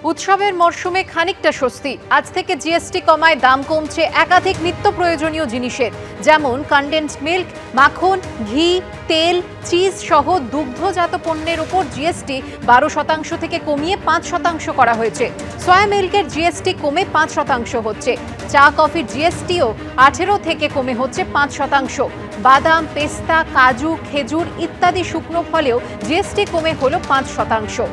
উৎসবের মরশুমে খানিকটা স্বস্তি। আজ থেকে জিএসটি কমায় দাম কমছে একাধিক নিত্য প্রয়োজনীয় জিনিসের, যেমন কনডেন্সড মিল্ক, মাখন, ঘি, তেল, চিজ সহ দুগ্ধজাত পণ্যের উপর জিএসটি 12% থেকে কমিয়ে 5% করা হয়েছে। সয়া মিল্কের জিএসটি কমে 5% হচ্ছে। চা কফির জিএসটিও 18 থেকে কমে হচ্ছে 5%। বাদাম, পেস্তা, কাজু, খেজুর ইত্যাদি শুকনো ফলেও জিএসটি কমে হলো 5%।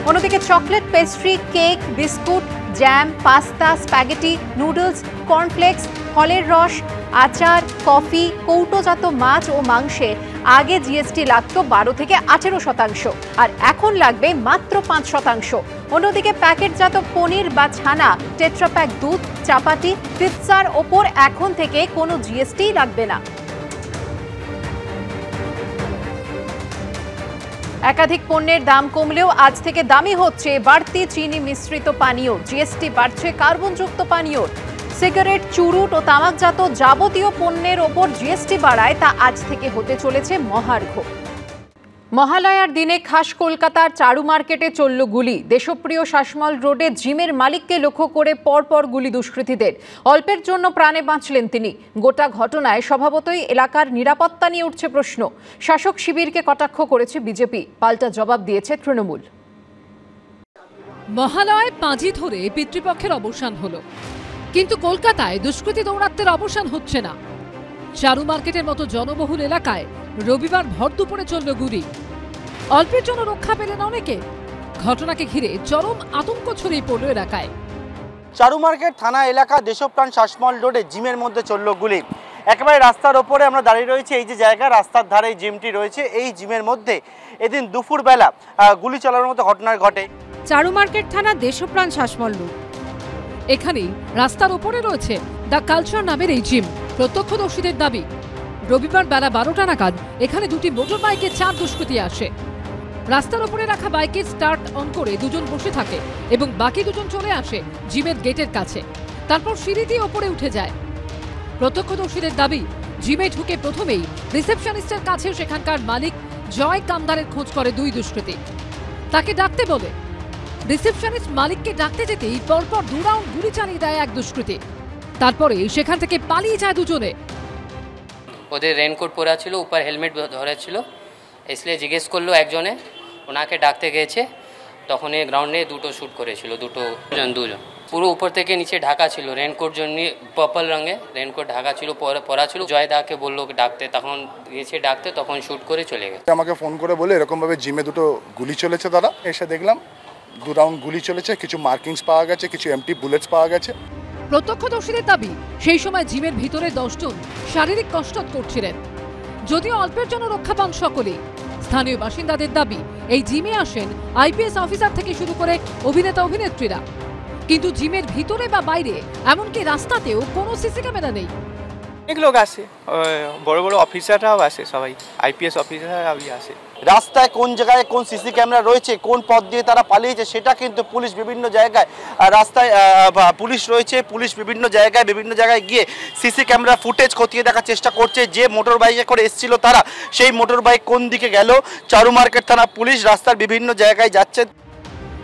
অন্যদিকে chocolate, pastry, cake, biscuit, jam, pasta, spaghetti, noodles, cornflakes, ফলের রস, আচার, কফি, কৌটোজাত মাছ ও মাংসে আগে জিএসটি লাগতো 12 থেকে 18%, আর এখন লাগবে মাত্র 5%। অন্যদিকে প্যাকেটজাত পনির বা ছানা, টেট্রাপ্যাক দুধ, চাপাতি, পিৎজার ওপর এখন থেকে কোনো জিএসটি লাগবে না। একাধিক পণ্যের দাম কমলেও আজ থেকে দামি হচ্ছে বাড়তি চিনি মিশ্রিত পানীয়। জিএসটি বাড়ছে কার্বনযুক্ত পানীয়। সিগারেট, চুরুট ও তামাকজাত যাবতীয় পণ্যের ওপর জিএসটি বাড়ায় তা আজ থেকে হতে চলেছে মহার্ঘ। মহালয়ার দিনে খাস কলকাতার চারু মার্কেটে চলল গুলি। দেশপ্রিয় শাসমল রোডে জিমের মালিককে লক্ষ্য করে পরপর গুলি দুষ্কৃতীদের। অল্পের জন্য প্রাণে বাঁচলেন তিনি। গোটা ঘটনায় স্বভাবতই এলাকার নিরাপত্তা নিয়ে উঠছে প্রশ্ন। শাসক শিবিরকে কটাক্ষ করেছে বিজেপি, পাল্টা জবাব দিয়েছে তৃণমূল। মহালয়ায় পাঁজি ধরে পিতৃপক্ষের অবসান হলো, কিন্তু কলকাতায় দুষ্কৃতী দৌরাত্মের অবসান হচ্ছে না। চারু মার্কেটের মতো জনবহুল এলাকায় রবিবার ভর দুপুরে চলল গুলি। অল্পের জন্য রক্ষা পেলেন অনেকে। ঘটনাকে ঘিরে চরম আতঙ্ক ছড়িয়ে পড়ল এলাকায়। চারু মার্কেট থানা এলাকা দেশপ্রাণ শাসমল রোডে জিমের মধ্যে চলল গুলি। একেবারে রাস্তার ওপরে আমরা দাঁড়িয়ে রয়েছি। এই যে জায়গা, রাস্তার ধারে জিমটি রয়েছে, এই জিমের মধ্যে এদিন দুপুরবেলা গুলি চালানোর মতো ঘটনা ঘটে। চারু মার্কেট থানা দেশপ্রাণ শাসমল রোড, এখানেই রাস্তার ওপরে রয়েছে দ্য কালচার নামের এই জিম। প্রত্যক্ষদর্শীদের দাবি, রবিবার বেলা 12টা নাগাদ এখানে দুটি মোটর বাইকে 4 দুষ্কৃতী আসে। রাস্তার ওপরে রাখা বাইকে স্টার্ট অন করে দুজন বসে থাকে এবং বাকি দুজন চলে আসে জিমের গেটের কাছে। তারপর সিঁড়ি দিয়ে ওপরে উঠে যায়। প্রত্যক্ষদর্শীদের দাবি, জিমে ঢুকে প্রথমেই রিসেপশনিস্টের কাছে সেখানকার মালিক জয় কামদারের খোঁজ করে দুই দুষ্কৃতী। তাকে ডাকতে বলে। রিসেপশনিস্ট মালিককে ডাকতে যেতেই পরপর 2 রাউন্ড গুলি চালিয়ে দেয় এক দুষ্কৃতী। তারপরে সেখান থেকে পালিয়ে যায় দুজনে। ওদের রেনকোট পরা ছিল, উপর হেলমেট ধরা ছিল, इसलिए জিজ্ঞেস করলো একজনে, ওনাকে ডাকতে গেছে, তখন এই গ্রাউন্ডে দুটো শ্যুট করেছিল, দুজন পুরো উপর থেকে নিচে ঢাকা ছিল। রেনকোট জন্য পার্পল রঙের রেনকোট ঢাকা ছিল, পরা ছিল। জয়দাকে বললো ডাকতে, তখন গেছে ডাকতে, তখন শ্যুট করে চলে গেছে। আমাকে ফোন করে বলে এরকমভাবে জিমে দুটো গুলি চলেছে। তারা এসে দেখলাম 2 রাউন্ড গুলি চলেছে, কিছু মার্কিংস পাওয়া গেছে, কিছু এমটি বুলেটস পাওয়া গেছে। প্রত্যক্ষদর্শীদের দাবি, সেই সময় জিমের ভিতরে 10 জন শারীরিক কসরত করছিলেন। যদিও অল্পের জন্য রক্ষা পান সকলেই। স্থানীয় বাসিন্দাদের দাবি, এই জিমে আসেন আইপিএস অফিসার থেকে শুরু করে অভিনেতা অভিনেত্রীরা, কিন্তু জিমের ভিতরে বা বাইরে এমনকি রাস্তাতেও কোনো সিসি ক্যামেরা নেই। অনেক লোক আসে, বড় বড় অফিসাররাও আসে, সবাই আইপিএস অফিসাররাও আসে। রাস্তায় কোন জায়গায় কোন সিসি ক্যামেরা রয়েছে, কোন পথ দিয়ে তারা পালিয়েছে, সেটা কিন্তু পুলিশ বিভিন্ন জায়গায়, রাস্তায় পুলিশ রয়েছে, পুলিশ বিভিন্ন জায়গায় গিয়ে সিসি ক্যামেরা ফুটেজ খতিয়ে দেখার চেষ্টা করছে। যে মোটর বাইকে করে এসেছিল তারা, সেই মোটর বাইক কোন দিকে গেল। চারু মার্কেট থানা পুলিশ রাস্তার বিভিন্ন জায়গায় যাচ্ছে।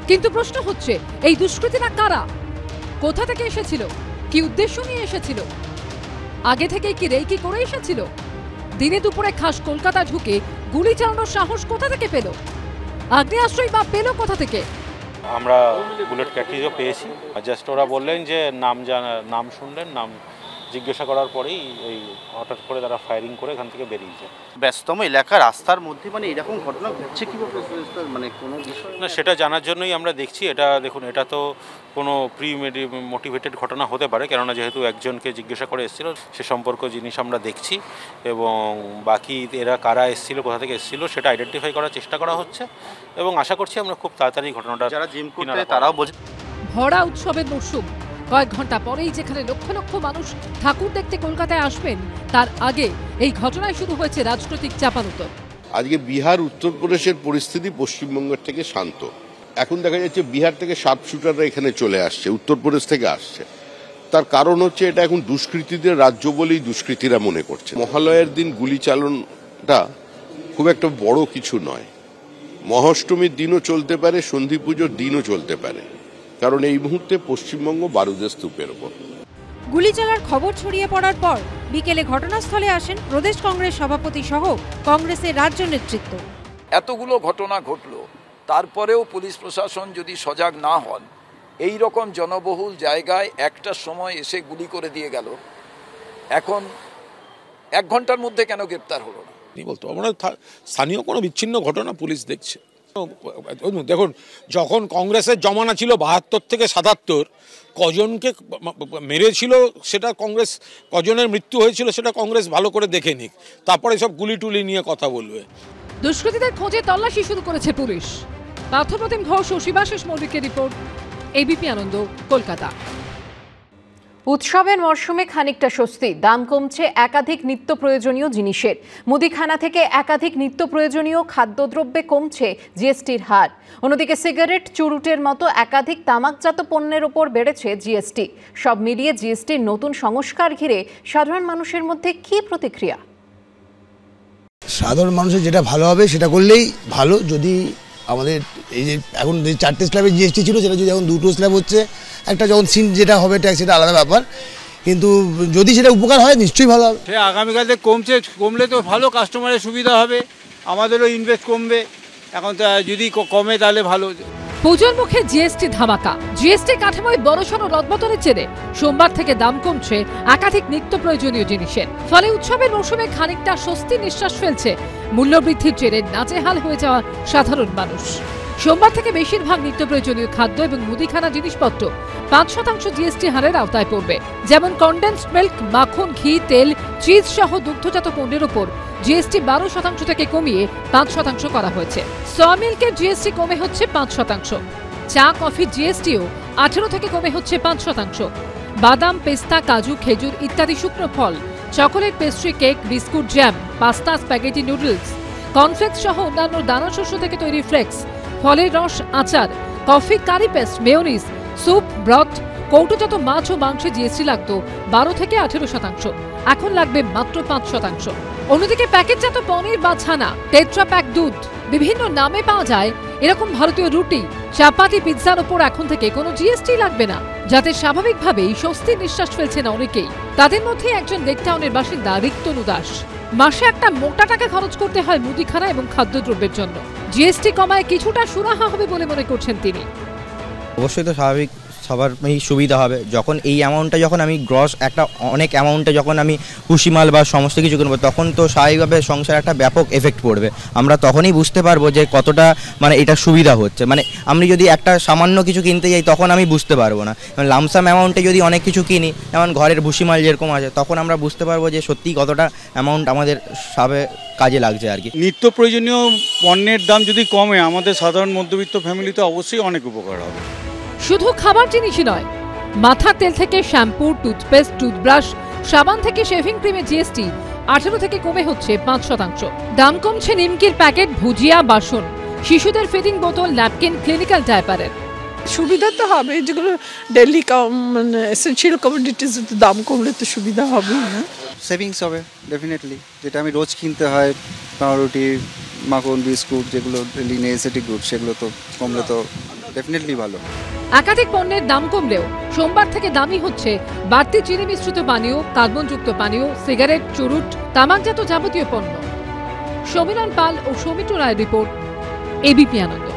কিন্তু প্রশ্ন হচ্ছে, এই দুষ্কৃতীরা কারা, কোথা থেকে এসেছিল, কি উদ্দেশ্য নিয়ে এসেছিল, আগে থেকেই কি রেকি করে এসেছিল? দিনে দুপুরে খাস কলকাতা ঢুকে গুলি চালানোর সাহস কোথা থেকে পেল? আগ্নেয়াস্ত্রই বা পেল কোথা থেকে? আমরা বুলেট ক্যাটরিজও পেয়েছি। জাস্ট ওরা বললেন যে নাম শুনলেন, নাম জিজ্ঞাসা করার পরেই এই হঠাৎ করে তারা ফায়ারিং করে এখান থেকে বেরিয়ে যায়। ব্যস্ততম এলাকা, রাস্তার মধ্যে মানে এরকম ঘটনা ঘটছে কিভাবে, মানে কোনো বিষয় না, সেটা জানার জন্যই আমরা দেখছি। এটা দেখুন, এটা তো কোনো মোটিভেটেড ঘটনা হতে পারে, কেননা যেহেতু একজনকে জিজ্ঞাসা করে এসেছিল, সে সম্পর্ক জিনিস আমরা দেখছি, এবং বাকি এরা কারা এসেছিল, কোথা থেকে এসেছিল, সেটা আইডেন্টিফাই করার চেষ্টা করা হচ্ছে, এবং আশা করছি আমরা খুব তাড়াতাড়ি ঘটনাটা, যারা জিম করতে তারাও বোঝে। ভরা উৎসবের মরশুম, কয়েক ঘন্টা পরেই যেখানে লক্ষ লক্ষ মানুষ ঠাকুর দেখতে কলকাতায় আসবেন, তার আগে এই ঘটনায় শুরু হয়েছে রাজনৈতিক চাপানুতর। আজকে বিহার, উত্তরপ্রদেশের পরিস্থিতি পশ্চিমবঙ্গের থেকে শান্ত। এখন দেখা যাচ্ছে বিহার থেকে শার্পশুটাররা এখানে চলে আসছে, উত্তরপ্রদেশ থেকে আসছে। তার কারণ হচ্ছে এটা এখন দুষ্কৃতীদের রাজ্য বলেই দুষ্কৃতীরা মনে করছে। মহালয়ের দিন গুলি চালনটা খুব একটা বড় কিছু নয়। মহাষ্টমীর দিনও চলতে পারে, সন্ধি পুজোর দিনও চলতে পারে। কারণ এই মুহূর্তে পশ্চিমবঙ্গ বারুদের স্তূপের ওপর। গুলি চলার খবর ছড়িয়ে পড়ার পর বিকেলে ঘটনাস্থলে আসেন প্রদেশ কংগ্রেস সভাপতি সহ কংগ্রেসের রাজ্য নেতৃত্ব। এতগুলো ঘটনা ঘটলো, তারপরেও পুলিশ প্রশাসন যদি সজাগ না হন, এই রকম জনবহুল জায়গায় একটা সময় এসে গুলি করে দিয়ে গেল, এখন 1 ঘন্টার মধ্যে কেন গ্রেপ্তার হলো না? বলতো আমরা স্থানীয় কোনো বিচ্ছিন্ন ঘটনা পুলিশ দেখছে। দেখুন, যখন কংগ্রেসের জমানা ছিল 72 থেকে 77, কজনকে মেরেছিল সেটা কংগ্রেস, কজনের মৃত্যু হয়েছিল সেটা কংগ্রেস ভালো করে দেখে নিক, তারপরে সব গুলি টুলি নিয়ে কথা বলবে। দুষ্কৃতীদের খোঁজে তল্লাশি শুরু করেছে পুলিশ। পার্থপ্রতিম ঘোষ ও শিবাশিস মৌলিকের রিপোর্ট, এবিপি আনন্দ, কলকাতা। উৎসবের মরশুমে খানিকটা স্বস্তি, দাম কমছে একাধিক নিত্য প্রয়োজনীয় জিনিসের। মুদিখানা থেকে একাধিক নিত্য প্রয়োজনীয় খাদ্যদ্রব্যে কমছে জিএসটির হার। অন্যদিকে সিগারেট, চুরুটের মতো একাধিক তামাকজাত পণ্যের ওপর বেড়েছে জিএসটি। সব মিলিয়ে জিএসটির নতুন সংস্কার ঘিরে সাধারণ মানুষের মধ্যে কি প্রতিক্রিয়া? সাধারণ মানুষের যেটা ভালো হবে সেটা করলেই ভালো। যদি আমাদের এই যে এখন যে 4টে স্ল্যাবের জিএসটি ছিল সেটা যদি এখন 2টো স্ল্যাব হচ্ছে, একটা যখন সিন যেটা হবে ট্যাক্স সেটা আলাদা ব্যাপার, কিন্তু যদি সেটা উপকার হয় নিশ্চয়ই ভালো হবে। সে আগামীকালে কমলে তো ভালো, কাস্টমারের সুবিধা হবে, আমাদেরও ইনভেস্ট কমবে। এখন যদি কমে তাহলে ভালো। পুজোর মুখে জিএসটি ধামাকা। জিএসটি কাঠামোয় বড়সড় রদবদলের জেরে সোমবার থেকে দাম কমছে একাধিক নিত্য প্রয়োজনীয় জিনিসের। ফলে উৎসবের মৌসুমে খানিকটা স্বস্তি নিঃশ্বাস ফেলছে মূল্যবৃদ্ধির জেরে নাজেহাল হয়ে যাওয়া সাধারণ মানুষ। সোমবার থেকে বেশিরভাগ নিত্য প্রয়োজনীয় খাদ্য এবং মুদিখানা জিনিসপত্র 5% জিএসটি হারের আওতায় পড়বে। যেমন কনডেন্সড মিল্ক, মাখন, ঘি, তেল, চিজ সহ দুগ্ধজাত পণ্যের উপর জিএসটি 12% থেকে কমিয়ে 5% করা হয়েছে। সয়া মিল্কের জিএসটি কমে হচ্ছে 5%। চা, কফির জিএসটিও 18 থেকে কমে হচ্ছে 5%। বাদাম, পেস্তা, কাজু, খেজুর ইত্যাদি শুকনো ফল, chocolate, pastry, cake, biscuit, jam, pasta, spaghetti, noodles, cornflakes সহ অন্যান্য দানাশস্য থেকে তৈরি ফ্লেক্স, ফলের রস, আচার, coffee, curry paste, mayonnaise, soup, broth, কৌটোজাত মাছ ও মাংসে জিএসটি লাগত 12 থেকে 18%, এখন লাগবে মাত্র 5%। অন্যদিকে প্যাকেটজাত পনির বা ছানা, টেট্রা প্যাক দুধ, বিভিন্ন নামে পাওয়া যায় এরকম ভারতীয় রুটি, চাপাতি, পিৎজার ওপর এখন থেকে কোনো জিএসটি লাগবে না, যাতে স্বাভাবিকভাবেই স্বস্তির নিঃশ্বাস ফেলছেন অনেকেই। তাদের মধ্যে একজন লেকটাউনের বাসিন্দা রিক্তনু দাস। মাসে একটা মোটা টাকা খরচ করতে হয় মুদিখানা এবং খাদ্যদ্রব্যের জন্য। জিএসটি কমায় কিছুটা সুরাহা হবে বলে মনে করছেন তিনি। অবশ্যই তো স্বাভাবিক, সবার সুবিধা হবে। যখন এই অ্যামাউন্টটা, যখন আমি গ্রস একটা অনেক অ্যামাউন্টে যখন আমি কুশিমাল বা সমস্ত কিছু কিনবো, তখন তো স্বাভাবিকভাবে সংসারে একটা ব্যাপক এফেক্ট পড়বে। আমরা তখনই বুঝতে পারবো যে কতটা এটা সুবিধা হচ্ছে। আমি যদি একটা সামান্য কিছু কিনতে যাই তখন আমি বুঝতে পারবো না। লামসাম অ্যামাউন্টে যদি অনেক কিছু কিনি, যেমন ঘরের ভুসিমাল যেরকম আছে, তখন আমরা বুঝতে পারবো যে সত্যিই কতটা অ্যামাউন্ট আমাদের সবে কাজে লাগছে আর কি। নিত্য প্রয়োজনীয় পণ্যের দাম যদি কমে, আমাদের সাধারণ মধ্যবিত্ত ফ্যামিলিতে অবশ্যই অনেক উপকার হবে। শুধু খাবার জিনিসই নয়, মাথার তেল থেকে শ্যাম্পু, টুথপেস্ট, টুথব্রাশ, সাবান থেকে শেভিং ক্রিমের জিএসটি 18 থেকে কমে হচ্ছে 5%। দাম কমছে নিমকির প্যাকেট, ভুজিয়া, বাসন, শিশুদের ফিডিং বোতল, ন্যাপকিন, ক্লিনিক্যাল ডায়াপারের। সুবিধা তো হবে, যেগুলো ডেইলি এসেনশিয়াল কমোডিটিস দাম কমলে তো সুবিধা হবেই না। সেভিংস হবে ডেফিনেটলি, যেটা আমি রোজ কিনতে হয়, পাউরুটি, মাখন, বিস্কুট, যেগুলো ডেইলি নেসেসিটি গুড, সেগুলো তো কমলে তো ডেফিনেটলি ভালো। একাধিক পণ্যের দাম কমলেও সোমবার থেকে দামি হচ্ছে বাড়তি চিনি মিশ্রিত পানীয়, কার্বনযুক্ত পানীয়, সিগারেট, চুরুট, তামাকজাত যাবতীয় পণ্য। সমীরণ পাল ও সৌমিত্র রায়ের রিপোর্ট, এবিপি আনন্দ।